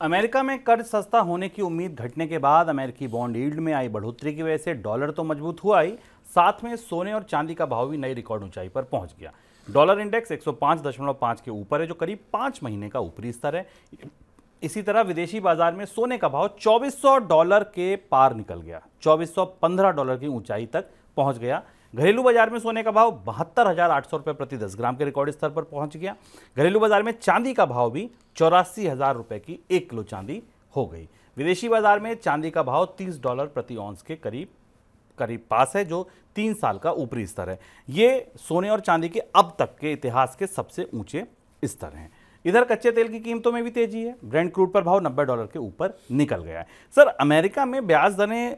America में कर्ज सस्ता होने की उम्मीद घटने के बाद अमेरिकी बॉन्ड यील्ड में आई बढ़ोतरी की वजह से डॉलर तो मजबूत हुआ ही, साथ में सोने और चांदी का भाव भी नई रिकॉर्ड ऊंचाई पर पहुंच गया। डॉलर इंडेक्स 105.5 के ऊपर है, जो करीब 5 महीने का ऊपरी स्तर है। इसी तरह विदेशी बाजार में सोने का भाव $2400 के पार निकल गया, $2415 की ऊंचाई तक पहुंच गया। घरेलू बाजार में सोने का भाव 72,800 रुपये प्रति 10 ग्राम के रिकॉर्ड स्तर पर पहुंच गया। घरेलू बाजार में चांदी का भाव भी 84,000 रुपये की 1 किलो चांदी हो गई। विदेशी बाजार में चांदी का भाव $30 प्रति औंस के करीब पास है, जो 3 साल का ऊपरी स्तर है। ये सोने और चांदी के अब तक के इतिहास के सबसे ऊंचे स्तर हैं। इधर कच्चे तेल की कीमतों में भी तेजी है। ब्रेंट क्रूड पर भाव $90 के ऊपर निकल गया है। सर, अमेरिका में ब्याज दरें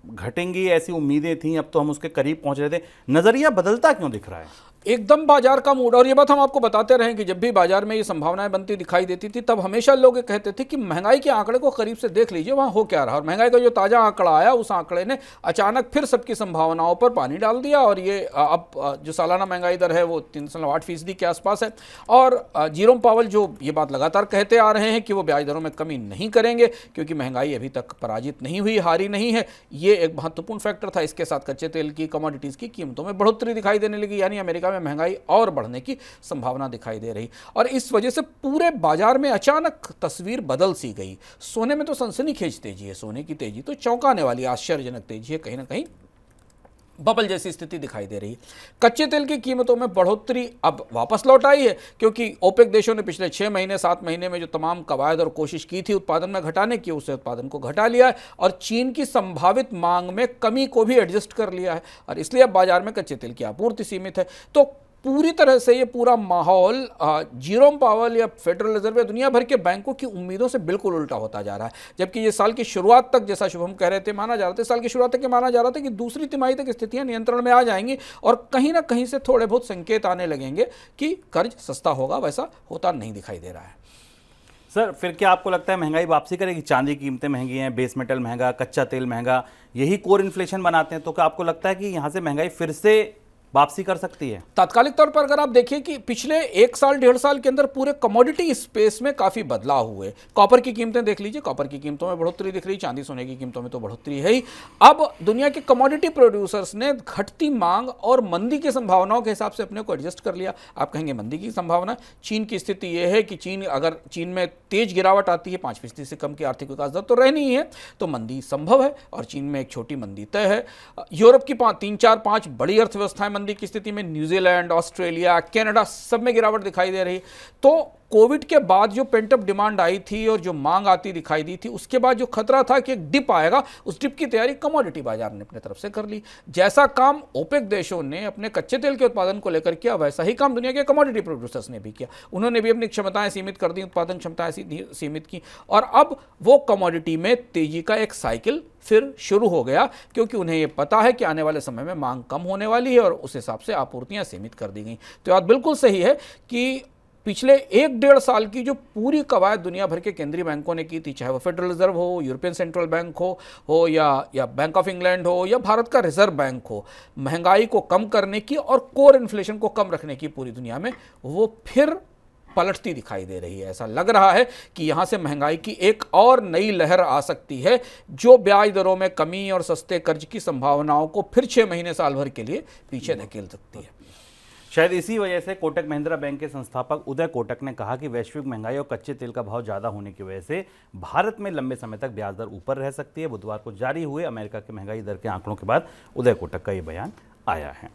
घटेंगी ऐसी उम्मीदें थी, अब तो हम उसके करीब पहुंच रहे थे। नजरिया बदलता क्यों दिख रहा है? एकदम बाजार का मूड। और ये बात हम आपको बताते रहे कि जब भी बाजार में ये संभावनाएं बनती दिखाई देती थी, तब हमेशा लोग कहते थे कि महंगाई के आंकड़े को करीब से देख लीजिए, वहां हो क्या रहा। और महंगाई का जो ताजा आंकड़ा आया, उस आंकड़े ने अचानक फिर सबकी संभावनाओं पर पानी डाल दिया। और ये अब जो सालाना महंगाई दर है वो 3.8% के आसपास है। और जेरोम पावल जो ये बात लगातार कहते आ रहे हैं कि वो ब्याज दरों में कमी नहीं करेंगे, क्योंकि महंगाई अभी तक पराजित नहीं हुई, हारी नहीं है। ये एक महत्वपूर्ण फैक्टर था। इसके साथ कच्चे तेल की, कमोडिटीज की कीमतों में बढ़ोतरी दिखाई देने लगी, यानी अमेरिका में महंगाई और बढ़ने की संभावना दिखाई दे रही। और इस वजह से पूरे बाजार में अचानक तस्वीर बदल सी गई। सोने में तो सनसनीखेज तेजी है, सोने की तेजी तो चौंकाने वाली, आश्चर्यजनक तेजी है, कहीं ना कहीं बबल जैसी स्थिति दिखाई दे रही है। कच्चे तेल की कीमतों में बढ़ोतरी अब वापस लौट आई है, क्योंकि ओपेक देशों ने पिछले 6 महीने 7 महीने में जो तमाम कवायद और कोशिश की थी उत्पादन में घटाने की, उसे उत्पादन को घटा लिया है और चीन की संभावित मांग में कमी को भी एडजस्ट कर लिया है। और इसलिए अब बाजार में कच्चे तेल की आपूर्ति सीमित है। तो पूरी तरह से ये पूरा माहौल जेरोम पावल या फेडरल रिजर्व या दुनिया भर के बैंकों की उम्मीदों से बिल्कुल उल्टा होता जा रहा है। जबकि ये साल की शुरुआत तक, जैसा शुभम कह रहे थे, माना जा रहा था, साल की शुरुआत तक ये माना जा रहा था कि दूसरी तिमाही तक स्थितियां नियंत्रण में आ जाएंगी और कहीं ना कहीं से थोड़े बहुत संकेत आने लगेंगे कि कर्ज सस्ता होगा। वैसा होता नहीं दिखाई दे रहा है। सर, फिर क्या आपको लगता है महंगाई वापसी करेगी? चांदी की कीमतें महंगी हैं, बेस मेटल महंगा, कच्चा तेल महंगा, यही कोर इन्फ्लेशन बनाते हैं। तो क्या आपको लगता है कि यहां से महंगाई फिर से वापसी कर सकती है? तात्कालिक तौर पर अगर आप देखिए कि पिछले 1 साल 1.5 साल के अंदर पूरे कमोडिटी स्पेस में काफी बदलाव हुए। कॉपर की कीमतें देख लीजिए, कॉपर की कीमतों में बढ़ोतरी दिख रही, चांदी सोने की कीमतों में तो बढ़ोतरी है ही। अब दुनिया के कमोडिटी प्रोड्यूसर्स ने घटती मांग और मंदी की संभावनाओं के हिसाब से अपने को एडजस्ट कर लिया। आप कहेंगे मंदी की संभावना, चीन की स्थिति यह है कि चीन में तेज गिरावट आती है, 5% से कम की आर्थिक विकास दर तो रहनी ही है, तो मंदी संभव है और चीन में एक छोटी मंदी तय है। यूरोप की 3, 4, 5 बड़ी अर्थव्यवस्थाएं मंदी की स्थिति में, न्यूजीलैंड, ऑस्ट्रेलिया, कनाडा, सब में गिरावट दिखाई दे रही। तो कोविड के बाद जो पेंटअप डिमांड आई थी और जो मांग आती दिखाई दी थी, उसके बाद जो खतरा था कि एक डिप आएगा, उस डिप की तैयारी कमोडिटी बाजार ने अपने तरफ से कर ली। जैसा काम ओपेक देशों ने अपने कच्चे तेल के उत्पादन को लेकर किया, वैसा ही काम दुनिया के कमोडिटी प्रोड्यूसर्स ने भी किया। उन्होंने भी अपनी क्षमताएं सीमित कर दी, उत्पादन क्षमताएं सीमित की, और अब वो कमोडिटी में तेजी का एक साइकिल फिर शुरू हो गया, क्योंकि उन्हें यह पता है कि आने वाले समय में मांग कम होने वाली है और उस हिसाब से आपूर्तियां सीमित कर दी गई। तो बात बिल्कुल सही है कि पिछले 1-1.5 साल की जो पूरी कवायद दुनिया भर के केंद्रीय बैंकों ने की थी, चाहे वो फेडरल रिजर्व हो, यूरोपियन सेंट्रल बैंक हो या बैंक ऑफ इंग्लैंड हो या भारत का रिजर्व बैंक हो, महंगाई को कम करने की और कोर इन्फ्लेशन को कम रखने की पूरी दुनिया में, वो फिर पलटती दिखाई दे रही है। ऐसा लग रहा है कि यहां से महंगाई की एक और नई लहर आ सकती है, जो ब्याज दरों में कमी और सस्ते कर्ज की संभावनाओं को फिर 6 महीने साल भर के लिए पीछे धकेल सकती है। शायद इसी वजह से कोटक महिंद्रा बैंक के संस्थापक उदय कोटक ने कहा कि वैश्विक महंगाई और कच्चे तेल का भाव ज्यादा होने की वजह से भारत में लंबे समय तक ब्याज दर ऊपर रह सकती है। बुधवार को जारी हुए अमेरिका के महंगाई दर के आंकड़ों के बाद उदय कोटक का यह बयान आया है।